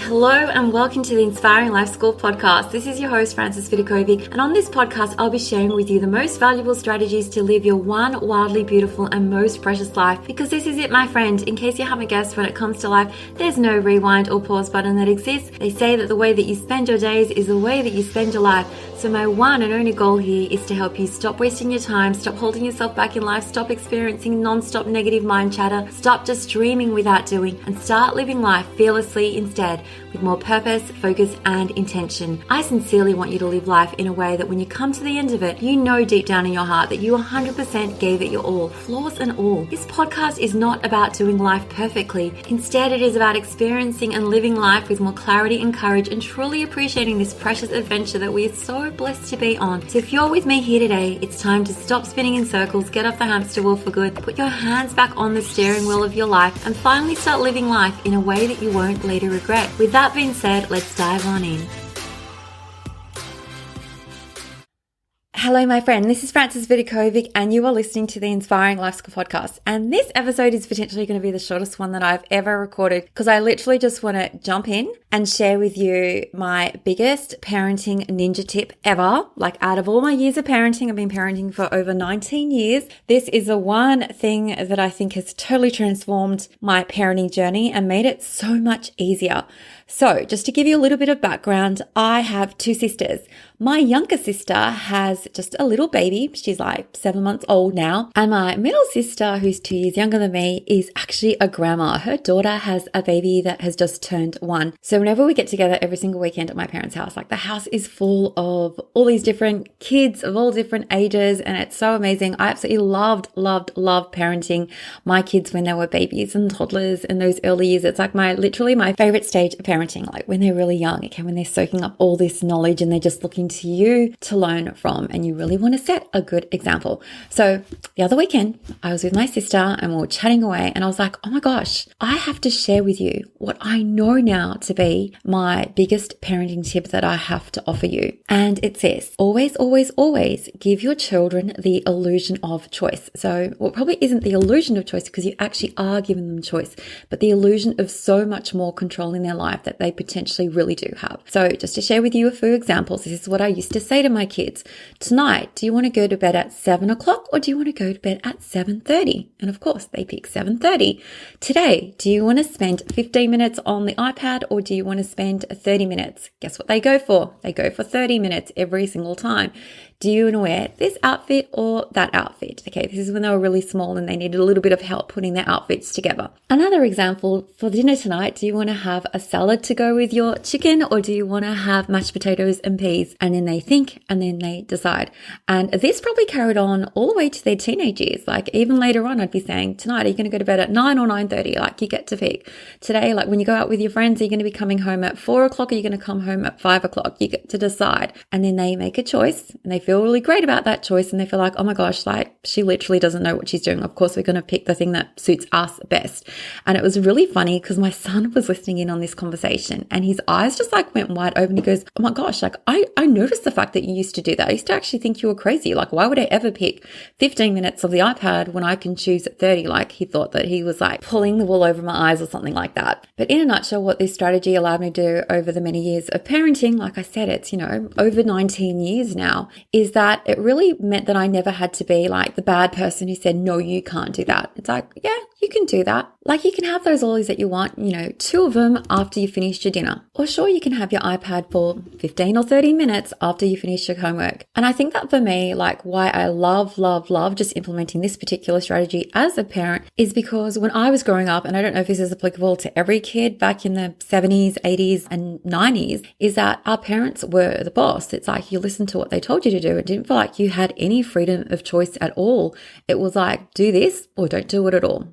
Hello and welcome to the Inspiring Life School podcast. This is your host, Vidakovic, and on this podcast, I'll be sharing with you the most valuable strategies to live your one wildly beautiful and most precious life. Because this is it, my friend. In case you haven't guessed, when it comes to life, there's no rewind or pause button that exists. They say that the way that you spend your days is the way that you spend your life. So my one and only goal here is to help you stop wasting your time, stop holding yourself back in life, stop experiencing non-stop negative mind chatter, stop just dreaming without doing, and start living life fearlessly instead, with more purpose, focus, and intention. I sincerely want you to live life in a way that when you come to the end of it, you know deep down in your heart that you 100% gave it your all, flaws and all. This podcast is not about doing life perfectly. Instead, it is about experiencing and living life with more clarity and courage and truly appreciating this precious adventure that we are so blessed to be on. So if you're with me here today, it's time to stop spinning in circles, get off the hamster wheel for good, put your hands back on the steering wheel of your life, and finally start living life in a way that you won't later regret. With that being said, let's dive on in. Hello, my friend. This is Vidakovic, and you are listening to the Inspiring Life School podcast. And this episode is potentially going to be the shortest one that I've ever recorded because I literally just want to jump in and share with you my biggest parenting ninja tip ever. Like, out of all my years of parenting, I've been parenting for over 19 years. This is the one thing that I think has totally transformed my parenting journey and made it so much easier. So just to give you a little bit of background, I have two sisters. My younger sister has just a little baby. She's like 7 months old now. And my middle sister, who's 2 years younger than me, is actually a grandma. Her daughter has a baby that has just turned 1. So whenever we get together every single weekend at my parents' house, like the house is full of all these different kids of all different ages. And it's so amazing. I absolutely loved parenting my kids when they were babies and toddlers in those early years. It's like literally my favorite stage of parenting, like when they're really young, okay, when they're soaking up all this knowledge and they're just looking to you to learn from, and you really want to set a good example. So the other weekend, I was with my sister and we were chatting away, and I was like, oh my gosh, I have to share with you what I know now to be my biggest parenting tip that I have to offer you. And it says, always, always, always give your children the illusion of choice. So what probably isn't the illusion of choice, because you actually are giving them choice, but the illusion of so much more control in their life that they potentially really do have. So just to share with you a few examples, this is what I used to say to my kids. Tonight, do you want to go to bed at 7 o'clock or do you want to go to bed at 7:30? And of course, they pick 7:30. Today, do you want to spend 15 minutes on the iPad or do you want to spend 30 minutes? Guess what they go for? They go for 30 minutes every single time. Do you want to wear this outfit or that outfit? Okay, this is when they were really small and they needed a little bit of help putting their outfits together. Another example, for dinner tonight, do you want to have a salad to go with your chicken or do you want to have mashed potatoes and peas? And then they think and then they decide. And this probably carried on all the way to their teenage years. Like even later on, I'd be saying, tonight, are you going to go to bed at 9 or 9:30? Like you get to pick. Today, like when you go out with your friends, are you going to be coming home at 4 o'clock or are you going to come home at 5 o'clock? You get to decide. And then they make a choice and they feel really great about that choice and they feel like, oh my gosh, like she literally doesn't know what she's doing. Of course, we're going to pick the thing that suits us best. And it was really funny because my son was listening in on this conversation and his eyes just like went wide open. He goes, oh my gosh, like I noticed the fact that you used to do that. I used to actually think you were crazy. Like why would I ever pick 15 minutes of the iPad when I can choose at 30? Like he thought that he was like pulling the wool over my eyes or something like that. But in a nutshell, what this strategy allowed me to do over the many years of parenting, like I said, it's, over 19 years now, is that it really meant that I never had to be like the bad person who said, no, you can't do that. It's like, yeah, you can do that. Like you can have those ollies that you want, 2 of them after you finished your dinner. Or sure, you can have your iPad for 15 or 30 minutes after you finish your homework. And I think that for me, like why I love just implementing this particular strategy as a parent is because when I was growing up, and I don't know if this is applicable to every kid back in the 70s, 80s and 90s, is that our parents were the boss. It's like you listened to what they told you to do. It didn't feel like you had any freedom of choice at all. It was like, do this or don't do it at all.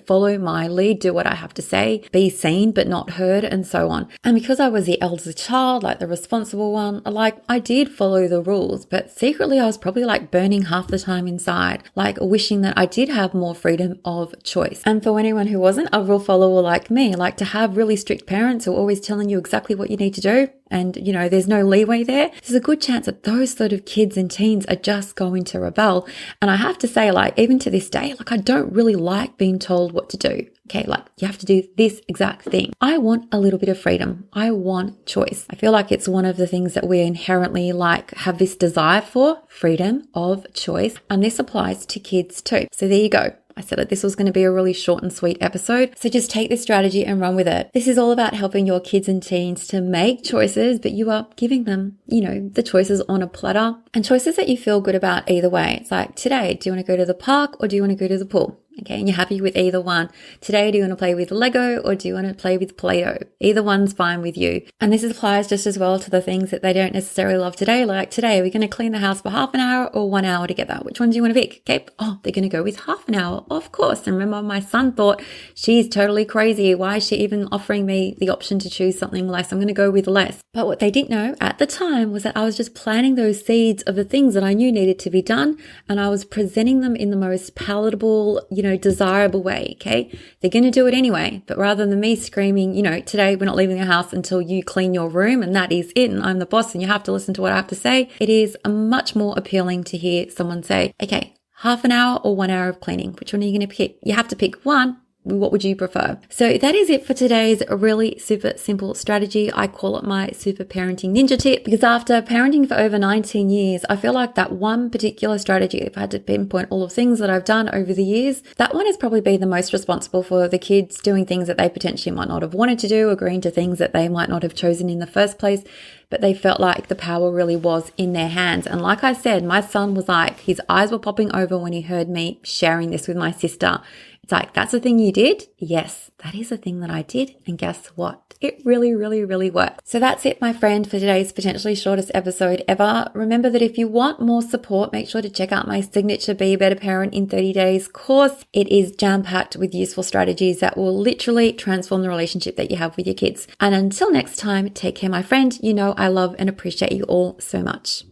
Follow my lead, do what I have to say, be seen but not heard, and so on. And because I was the eldest child, like the responsible one, like I did follow the rules, but secretly I was probably like burning half the time inside, like wishing that I did have more freedom of choice. And for anyone who wasn't a rule follower like me, like to have really strict parents who are always telling you exactly what you need to do, and, there's no leeway there, there's a good chance that those sort of kids and teens are just going to rebel. And I have to say, even to this day, I don't really like being told what to do. Okay, you have to do this exact thing. I want a little bit of freedom. I want choice. I feel like it's one of the things that we inherently have this desire for, freedom of choice. And this applies to kids too. So there you go. I said that this was going to be a really short and sweet episode. So just take this strategy and run with it. This is all about helping your kids and teens to make choices, but you are giving them, the choices on a platter and choices that you feel good about either way. It's like, today, do you want to go to the park or do you want to go to the pool? Okay, and you're happy with either one. Today, do you want to play with Lego or do you want to play with Play-Doh? Either one's fine with you. And this applies just as well to the things that they don't necessarily love today. Like today, we're going to clean the house for half an hour or 1 hour together. Which one do you want to pick? Okay, they're going to go with half an hour, of course. And remember, my son thought, she's totally crazy. Why is she even offering me the option to choose something less? I'm going to go with less. But what they didn't know at the time was that I was just planting those seeds of the things that I knew needed to be done. And I was presenting them in the most palatable, desirable way. Okay. They're going to do it anyway, but rather than me screaming, today we're not leaving the house until you clean your room and that is it. And I'm the boss and you have to listen to what I have to say. It is much more appealing to hear someone say, okay, half an hour or 1 hour of cleaning. Which one are you going to pick? You have to pick one. What would you prefer? So that is it for today's really super simple strategy. I call it my super parenting ninja tip because after parenting for over 19 years, I feel like that one particular strategy, if I had to pinpoint all of things that I've done over the years, that one has probably been the most responsible for the kids doing things that they potentially might not have wanted to do, agreeing to things that they might not have chosen in the first place, but they felt like the power really was in their hands. And like I said, my son was his eyes were popping over when he heard me sharing this with my sister. It's like, that's the thing you did? Yes, that is the thing that I did. And guess what? It really, really, really worked. So that's it, my friend, for today's potentially shortest episode ever. Remember that if you want more support, make sure to check out my signature Be a Better Parent in 30 Days course. It is jam-packed with useful strategies that will literally transform the relationship that you have with your kids. And until next time, take care, my friend. I love and appreciate you all so much.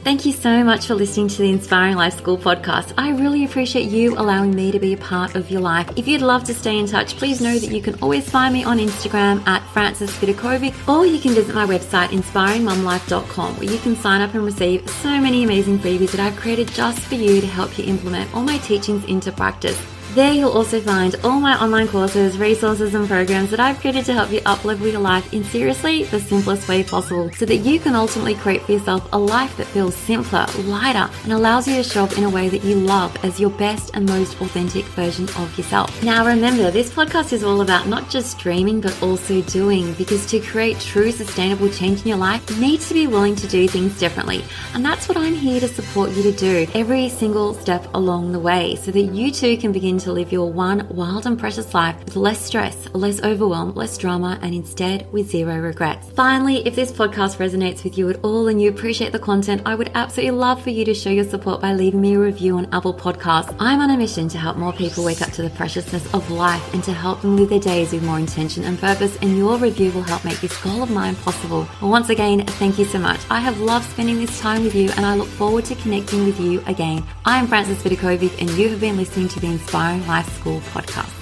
Thank you so much for listening to the Inspiring Life School podcast. I really appreciate you allowing me to be a part of your life. If you'd love to stay in touch, please know that you can always find me on Instagram at Frances Vidakovic, or you can visit my website, inspiringmumlife.com, where you can sign up and receive so many amazing freebies that I've created just for you to help you implement all my teachings into practice. There you'll also find all my online courses, resources and programs that I've created to help you up-level your life in seriously the simplest way possible so that you can ultimately create for yourself a life that feels simpler, lighter, and allows you to show up in a way that you love as your best and most authentic version of yourself. Now remember, this podcast is all about not just dreaming but also doing, because to create true sustainable change in your life, you need to be willing to do things differently. And that's what I'm here to support you to do every single step along the way so that you too can begin to live your one wild and precious life with less stress, less overwhelm, less drama, and instead with zero regrets. Finally, if this podcast resonates with you at all and you appreciate the content, I would absolutely love for you to show your support by leaving me a review on Apple Podcasts. I'm on a mission to help more people wake up to the preciousness of life and to help them live their days with more intention and purpose, and your review will help make this goal of mine possible. Well, once again, thank you so much. I have loved spending this time with you and I look forward to connecting with you again. I'm Frances Vidakovic and you have been listening to the Inspiring Life School podcast.